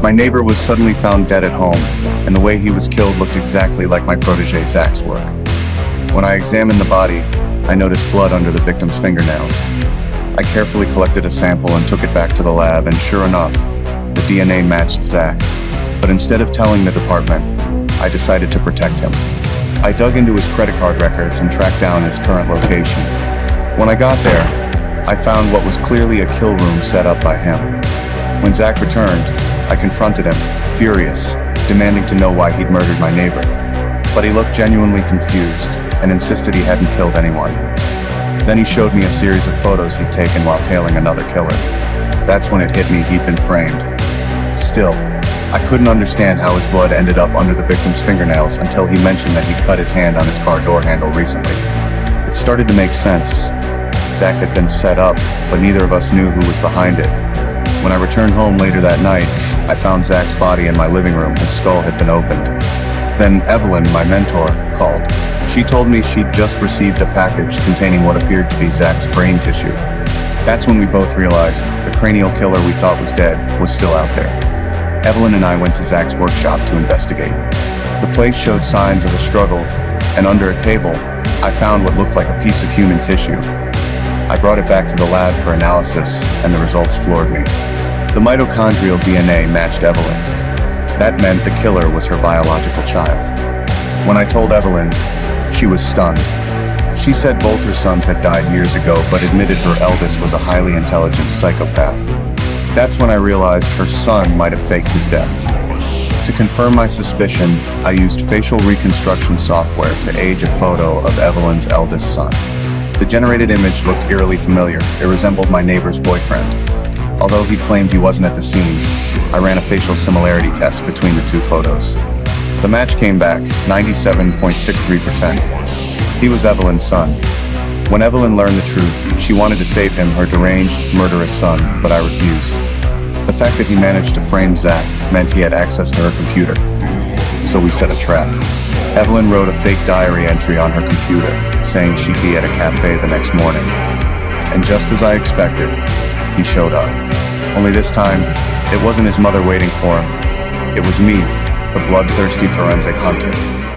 My neighbor was suddenly found dead at home, and the way he was killed looked exactly like my protege Zach's work. When I examined the body, I noticed blood under the victim's fingernails. I carefully collected a sample and took it back to the lab, and sure enough, the DNA matched Zach. But instead of telling the department, I decided to protect him. I dug into his credit card records and tracked down his current location. When I got there, I found what was clearly a kill room set up by him. When Zach returned, I confronted him, furious, demanding to know why he'd murdered my neighbor. But he looked genuinely confused and insisted he hadn't killed anyone. Then he showed me a series of photos he'd taken while tailing another killer. That's when it hit me he'd been framed. Still, I couldn't understand how his blood ended up under the victim's fingernails until he mentioned that he'd cut his hand on his car door handle recently. It started to make sense. Zach had been set up, but neither of us knew who was behind it. When I returned home later that night, I found Zach's body in my living room. His skull had been opened. Then Evelyn, my mentor, called. She told me she'd just received a package containing what appeared to be Zach's brain tissue. That's when we both realized the cranial killer we thought was dead was still out there. Evelyn and I went to Zach's workshop to investigate. The place showed signs of a struggle, and under a table, I found what looked like a piece of human tissue. I brought it back to the lab for analysis, and the results floored me. The mitochondrial DNA matched Evelyn. That meant the killer was her biological child. When I told Evelyn, she was stunned. She said both her sons had died years ago, but admitted her eldest was a highly intelligent psychopath. That's when I realized her son might have faked his death. To confirm my suspicion, I used facial reconstruction software to age a photo of Evelyn's eldest son. The generated image looked eerily familiar. It resembled my neighbor's boyfriend. Although he claimed he wasn't at the scene, I ran a facial similarity test between the two photos. The match came back, 97.63%. He was Evelyn's son. When Evelyn learned the truth, she wanted to save him, her deranged, murderous son, but I refused. The fact that he managed to frame Zach meant he had access to her computer. So we set a trap. Evelyn wrote a fake diary entry on her computer, saying she'd be at a cafe the next morning. And just as I expected, he showed up. Only this time, it wasn't his mother waiting for him. It was me, the bloodthirsty forensic hunter.